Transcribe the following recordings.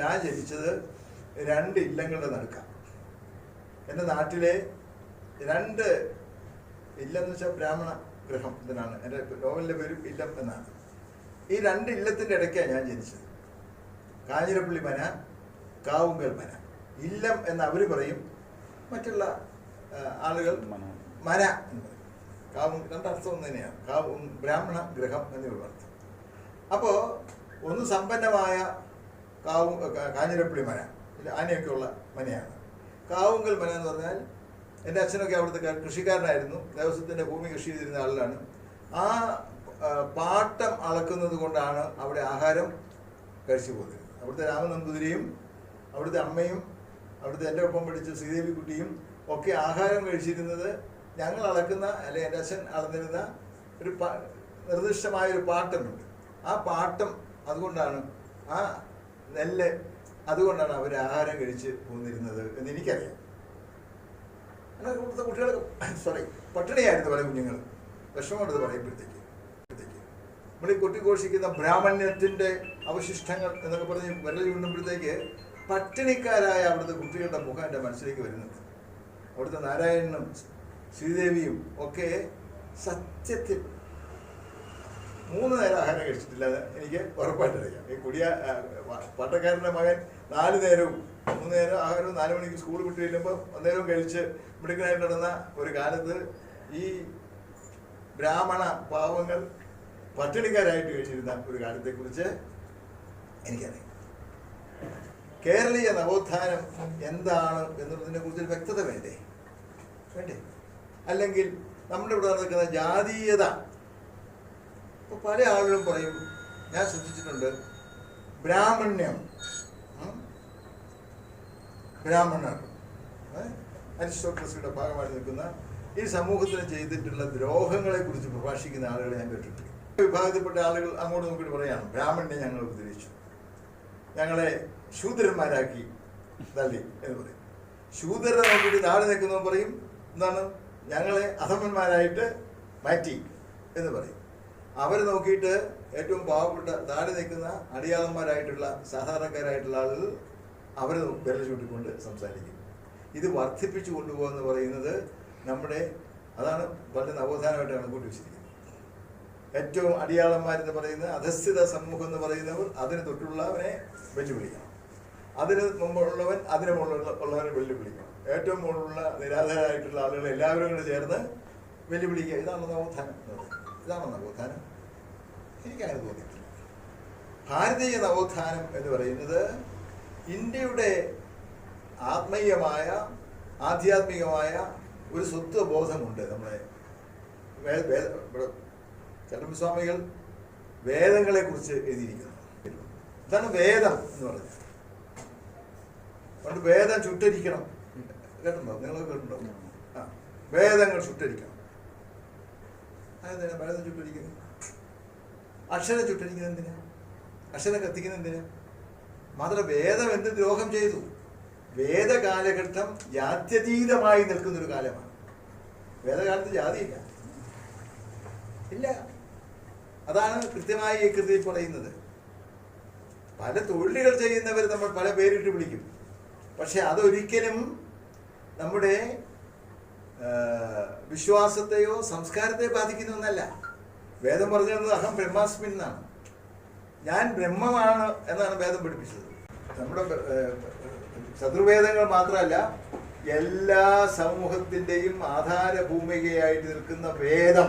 ഞാൻ ജനിച്ചത് 2 ഇല്ലങ്ങളുടെ നടുക്കാം. എൻ്റെ നാട്ടിലെ 2 ഇല്ലെന്ന് വെച്ചാൽ ബ്രാഹ്മണ ഗൃഹം ഇതിനാണ്. എൻ്റെ നോവലിൻ്റെ പേര് ഇല്ലം എന്നാണ്. ഈ 2 ഇല്ലത്തിൻ്റെ ഇടയ്ക്കാണ് ഞാൻ ജനിച്ചത്. കാഞ്ഞിരപ്പള്ളി മന, കാവുങ്കൽ മന. ഇല്ലം എന്ന് അവർ പറയും, മറ്റുള്ള ആളുകൾ മന എന്ന് പറയും. രണ്ടർത്ഥം ഒന്ന് തന്നെയാണ്, ബ്രാഹ്മണ ഗൃഹം എന്നുള്ള അർത്ഥം. അപ്പോൾ ഒന്ന് സമ്പന്നമായ കാഞ്ഞിരപ്പള്ളി മന, ആനയൊക്കെ ഉള്ള മനയാണ്. കാവുങ്കൽ മന എന്ന് പറഞ്ഞാൽ എൻ്റെ അച്ഛനൊക്കെ അവിടുത്തെ കൃഷിക്കാരനായിരുന്നു, ദേവസ്വത്തിൻ്റെ ഭൂമി കൃഷി ചെയ്തിരുന്ന ആളിലാണ്. ആ പാട്ടം അളക്കുന്നത് കൊണ്ടാണ് അവിടെ ആഹാരം കഴിച്ചു പോകുന്നത്. അവിടുത്തെ രാമൻ നമ്പൂതിരിയും അവിടുത്തെ അമ്മയും അവിടുത്തെ എൻ്റെ ഒപ്പം പഠിച്ച ശ്രീദേവി കുട്ടിയും ഒക്കെ ആഹാരം കഴിച്ചിരുന്നത് ഞങ്ങൾ അളക്കുന്ന, അല്ലെങ്കിൽ എൻ്റെ അച്ഛൻ അളന്നിരുന്ന ഒരു നിർദ്ദിഷ്ടമായൊരു പാട്ടമുണ്ട്. ആ പാട്ടം അതുകൊണ്ടാണ്, ആ നെല്ല് അതുകൊണ്ടാണ് അവർ ആഹാരം കഴിച്ച് പോന്നിരുന്നത് എന്ന് എനിക്കറിയാം. എന്നാൽ ഇവിടുത്തെ കുട്ടികൾ പട്ടിണിയായിരുന്നു പല കുഞ്ഞുങ്ങൾ. വിഷമമെടുത്ത് പറയുമ്പോഴത്തേക്ക് നമ്മൾ ഈ കൊട്ടിഘോഷിക്കുന്ന ബ്രാഹ്മണ്യത്തിൻ്റെ അവശിഷ്ടങ്ങൾ എന്നൊക്കെ പറഞ്ഞ് വിരൽ ചൂണ്ടുമ്പോഴത്തേക്ക് പട്ടിണിക്കാരായ അവിടുത്തെ കുട്ടികളുടെ മുഖം എൻ്റെ മനസ്സിലേക്ക് വരുന്നുണ്ട്. അവിടുത്തെ നാരായണനും ശ്രീദേവിയും ഒക്കെ സത്യത്തിൽ 3 നേരം ആഹാരം കഴിച്ചിട്ടില്ല. എനിക്ക് ഉറപ്പായിട്ടറിയാം. ഈ പട്ടക്കാരൻ്റെ മകൻ 4 നേരവും 3 നേരം ആഹാരവും 4 മണിക്ക് സ്കൂൾ വിട്ട് ചെല്ലുമ്പോൾ 1 നേരവും കഴിച്ച് മിടുക്കനായിട്ട് നടന്ന ഒരു കാലത്ത് ഈ ബ്രാഹ്മണ പാവങ്ങൾ പട്ടിണിക്കാരായിട്ട് കഴിഞ്ഞിരുന്ന ഒരു കാലത്തെക്കുറിച്ച് എനിക്കറിയാം. കേരളീയ നവോത്ഥാനം എന്താണ് എന്നുള്ളതിനെ കുറിച്ചൊരു വ്യക്തത വേണ്ടേ? അല്ലെങ്കിൽ നമ്മുടെ ഇവിടെ നടക്കുന്ന ജാതീയത. ഇപ്പോൾ പല ആളുകളും പറയും, ഞാൻ ശ്രദ്ധിച്ചിട്ടുണ്ട്, ബ്രാഹ്മണ്യം, ബ്രാഹ്മണർ, അരിസ്റ്റോക്രസിയുടെ ഭാഗമായിട്ട് നിൽക്കുന്ന ഈ സമൂഹത്തിന് ചെയ്തിട്ടുള്ള ദ്രോഹങ്ങളെ കുറിച്ച് പ്രഭാഷിക്കുന്ന ആളുകളെ ഞാൻ കേട്ടിട്ടുണ്ട്. വിഭാഗത്തിൽപ്പെട്ട ആളുകൾ അങ്ങോട്ട് നോക്കിയിട്ട് പറയാണ്, ബ്രാഹ്മണ്യം ഞങ്ങൾ ഉപദ്രവിച്ചു, ഞങ്ങളെ ശൂദ്രന്മാരാക്കി തള്ളി എന്ന് പറയും. ശൂദ്രരെ നോക്കിയിട്ട് താഴെ നിൽക്കുന്നവൻ പറയും, എന്താണ്, ഞങ്ങളെ അധമന്മാരായിട്ട് മാറ്റി എന്ന് പറയും. അവർ നോക്കിയിട്ട് ഏറ്റവും പാവപ്പെട്ട താഴെ നിൽക്കുന്ന അടിയാളന്മാരായിട്ടുള്ള സാധാരണക്കാരായിട്ടുള്ള ആളുകൾ അവർ വിരൽ ചൂണ്ടിക്കൊണ്ട് സംസാരിക്കും. ഇത് വർദ്ധിപ്പിച്ചു കൊണ്ടുപോകുമെന്ന് പറയുന്നത് അതാണ് പല നവോത്ഥാനമായിട്ട് കണക്കൂട്ടി വെച്ചിരിക്കുന്നത്. ഏറ്റവും അടിയാളന്മാരെന്ന് പറയുന്ന അധസ്ഥിത സമൂഹം എന്ന് പറയുന്നവർ അതിന് തൊട്ടുള്ളവനെ വെല്ലുവിളിക്കണം, അതിന് മുമ്പുള്ളവൻ അതിന് മുകളിലുള്ളവനെ വെല്ലുവിളിക്കണം, ഏറ്റവും മുകളിലുള്ള നിരാധാരായിട്ടുള്ള ആളുകളെ എല്ലാവരും കൂടെ ചേർന്ന് വെല്ലുവിളിക്കുക. ഇതാണ് നവോത്ഥാനം. ഇതാണോ നവോത്ഥാനം? എനിക്കങ്ങനെ തോന്നിയിട്ടില്ല. ഭാരതീയ നവോത്ഥാനം എന്ന് പറയുന്നത് ഇന്ത്യയുടെ ആധ്യാത്മികമായ ഒരു സ്വത്വബോധമുണ്ട്. നമ്മുടെ ചട്ടമ്പിസ്വാമികൾ വേദങ്ങളെ കുറിച്ച് എഴുതിയിരിക്കുന്നു. ഇതാണ് വേദം എന്ന് പറഞ്ഞത്. അതുകൊണ്ട് വേദം ചുട്ടരിക്കണം. കേട്ടിട്ടുണ്ടോ? നിങ്ങളൊക്കെ കേട്ടിട്ടുണ്ടോ? വേദങ്ങൾ ചുട്ടരിക്കണം. അതെന്തിനാ വേദം ചുട്ടരിക്കുന്നത്? അക്ഷരം ചുട്ടരിക്കുന്നത് എന്തിനാ? അക്ഷരം കത്തിക്കുന്നത് എന്തിനാ? മാത്രം വേദം എന്ത് ദ്രോഹം ചെയ്തു? വേദകാലഘട്ടം ജാത്യതീതമായി നിൽക്കുന്നൊരു കാലമാണ്. വേദകാലത്ത് ജാതിയില്ല, ഇല്ല. അതാണ് കൃത്യമായി ഈ കൃതിയിൽ പറയുന്നത്. പല തൊഴിലുകൾ ചെയ്യുന്നവർ നമ്മൾ പല പേരിട്ട് വിളിക്കും, പക്ഷെ അതൊരിക്കലും നമ്മുടെ വിശ്വാസത്തെയോ സംസ്കാരത്തെയോ ബാധിക്കുന്ന ഒന്നല്ല. വേദം പറഞ്ഞത് അഹം ബ്രഹ്മാസ്മിൻ എന്നാണ്, ഞാൻ ബ്രഹ്മമാണ് എന്നാണ് വേദം പഠിപ്പിച്ചത്. നമ്മുടെ ചതുർവേദങ്ങൾ മാത്രമല്ല, എല്ലാ സമൂഹത്തിൻ്റെയും ആധാരഭൂമികയായിട്ട് നിൽക്കുന്ന വേദം.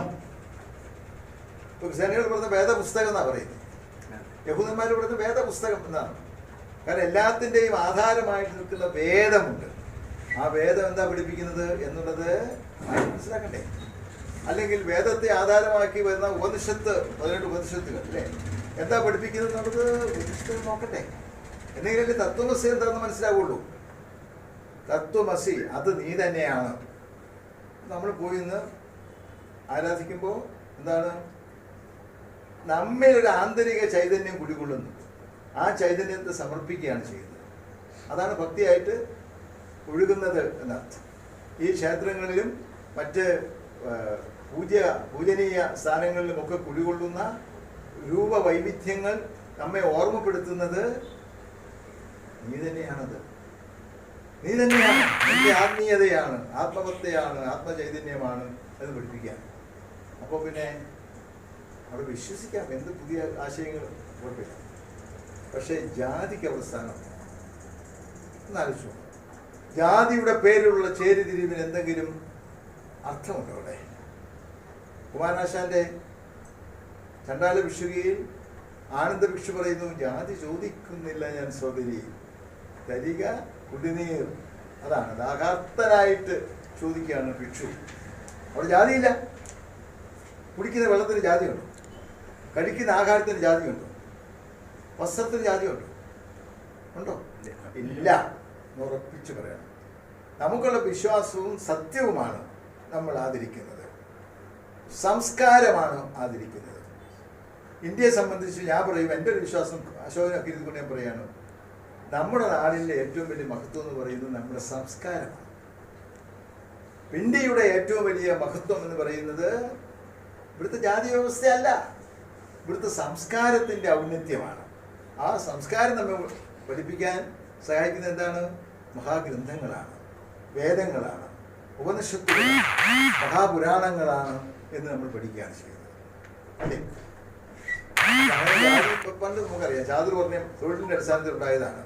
ക്രിസ്ത്യാനികൾ പറഞ്ഞ വേദപുസ്തകം എന്നാണ് പറയുന്നത്, യഹൂദന്മാർ പറഞ്ഞ വേദപുസ്തകം എന്നാണ്. കാരണം എല്ലാത്തിൻ്റെയും ആധാരമായിട്ട് നിൽക്കുന്ന വേദമുണ്ട്. ആ വേദം എന്താ പഠിപ്പിക്കുന്നത് എന്നുള്ളത് മനസ്സിലാക്കണ്ടേ? അല്ലെങ്കിൽ വേദത്തെ ആധാരമാക്കി വരുന്ന ഉപനിഷത്ത്, 18 ഉപനിഷത്തുകൾ അല്ലേ, എന്താ പഠിപ്പിക്കുന്നത് എന്നുള്ളത് ഉപനിഷത്തുകൾ നോക്കട്ടെ. എന്തെങ്കിലും തത്വമസി എന്താണെന്ന് മനസ്സിലാവുള്ളൂ. തത്വമസി അത് നീ തന്നെയാണ്. നമ്മൾ പോയി ഇന്ന് ആരാധിക്കുമ്പോൾ എന്താണ്, നമ്മിലൊരു ആന്തരിക ചൈതന്യം കുടികൊള്ളുന്നു. ആ ചൈതന്യത്തെ സമർപ്പിക്കുകയാണ് ചെയ്യുന്നത്. അതാണ് ഭക്തിയായിട്ട് ഒഴുകുന്നത് എന്നർത്ഥം. ഈ ക്ഷേത്രങ്ങളിലും മറ്റ് പൂജനീയ സ്ഥാനങ്ങളിലുമൊക്കെ കുടികൊള്ളുന്ന രൂപവൈവിധ്യങ്ങൾ നമ്മെ ഓർമ്മപ്പെടുത്തുന്നത് നീ തന്നെയാണത്. നീ തന്നെയാണ്, നിന്റെ ആത്മീയതയാണ്, ആത്മവത്തെയാണ്, ആത്മചൈതന്യമാണ് എന്ന് പഠിപ്പിക്കുക. അപ്പോൾ പിന്നെ അവിടെ വിശ്വസിക്കാം, എന്ത് പുതിയ ആശയങ്ങൾ കുഴപ്പമില്ല. പക്ഷേ ജാതിക്ക് അവിടെ സ്ഥാനമില്ല. എന്നാലോചിച്ചു, ജാതിയുടെ പേരിലുള്ള ചേരിതിരിവിന് എന്തെങ്കിലും അർത്ഥമുണ്ടോ അവിടെ? കുമാരനാശാന്റെ ചണ്ടാല ഭിക്ഷുകയിൽ ആനന്ദ ഭിക്ഷു പറയുന്നു, ജാതി ചോദിക്കുന്നില്ല ഞാൻ സോദരി, തരിക കുടിനീർ. അതാണ് ദാഹാർത്തനായിട്ട് ചോദിക്കുകയാണ് ഭിക്ഷു. അവിടെ ജാതിയില്ല. കുടിക്കുന്ന വെള്ളത്തിന് ജാതിയുണ്ടോ? കഴിക്കുന്ന ആഹാരത്തിന് ജാതിയുണ്ടോ? വസ്ത്രത്തിന് ജാതിയുണ്ടോ? ഉണ്ടോ? ഇല്ല എന്ന് ഉറപ്പിച്ച് പറയണം. നമുക്കുള്ള വിശ്വാസവും സത്യവുമാണ് നമ്മൾ ആദരിക്കുന്നത്, സംസ്കാരമാണ് ആദരിക്കുന്നത്. ഇന്ത്യയെ സംബന്ധിച്ച് ഞാൻ പറയും, എൻ്റെ ഒരു വിശ്വാസം അശോകനൊക്കെ ഇരുന്നുകൊണ്ട് ഞാൻ പറയാണ്, നമ്മുടെ നാടിൻ്റെ ഏറ്റവും വലിയ മഹത്വം എന്ന് പറയുന്നത് നമ്മുടെ സംസ്കാരമാണ്. ഇന്ത്യയുടെ ഏറ്റവും വലിയ മഹത്വം എന്ന് പറയുന്നത് ഇവിടുത്തെ ജാതി വ്യവസ്ഥയല്ല, ഇവിടുത്തെ സംസ്കാരത്തിൻ്റെ ഔന്നത്യമാണ്. ആ സംസ്കാരം നമ്മെ പഠിപ്പിക്കാൻ സഹായിക്കുന്നത് എന്താണ്? മഹാഗ്രന്ഥങ്ങളാണ്, വേദങ്ങളാണ്, ഉപനിഷത്തുകളാണ്, മഹാപുരാണങ്ങളാണ് എന്ന് നമ്മൾ പഠിക്കുകയാണ് ചെയ്യുന്നത്. അല്ലേ? പണ്ട് നമുക്കറിയാം, ചാതുർവർണ്ണ്യം തൊഴിലിൻ്റെ അടിസ്ഥാനത്തിൽ ഉണ്ടായതാണ്.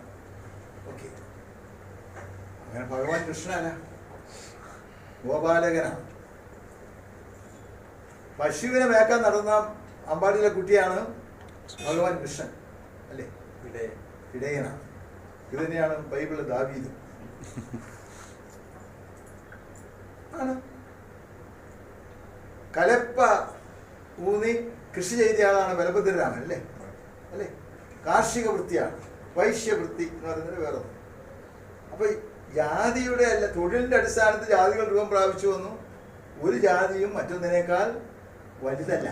ഓക്കെ, അങ്ങനെ ഭഗവാൻ കൃഷ്ണനാണ്, ഗോപാലകനാണ്. പശുവിനെ മേക്കാൻ നടന്ന അമ്പാടിയിലെ കുട്ടിയാണ് ഭഗവാൻ കൃഷ്ണൻ. അല്ലേ? ഇടയനാണ്. ഇത് തന്നെയാണ് ബൈബിളിലെ ദാവീദ്. ആണ്. കലപ്പ ഊന്നി കൃഷി ചെയ്ത ആളാണ് ബലഭദ്രരാമൻ. അല്ലേ? അല്ലേ? കാർഷിക വൃത്തിയാണ്, വൈശ്യവൃത്തി എന്ന് പറയുന്നത് വേറെ. അപ്പൊ ജാതിയുടെ അല്ല, തൊഴിലിന്റെ അടിസ്ഥാനത്തിൽ ജാതികൾ രൂപം പ്രാപിച്ചു വന്നു. ഒരു ജാതിയും മറ്റൊന്നിനേക്കാൾ വലുതല്ല,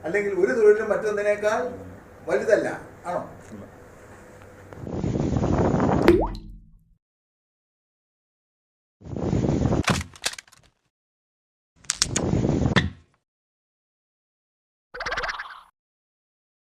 അല്ലെങ്കിൽ ഒരു തൊഴിലും മറ്റൊന്നിനേക്കാൾ വലുതല്ല. ആണോ?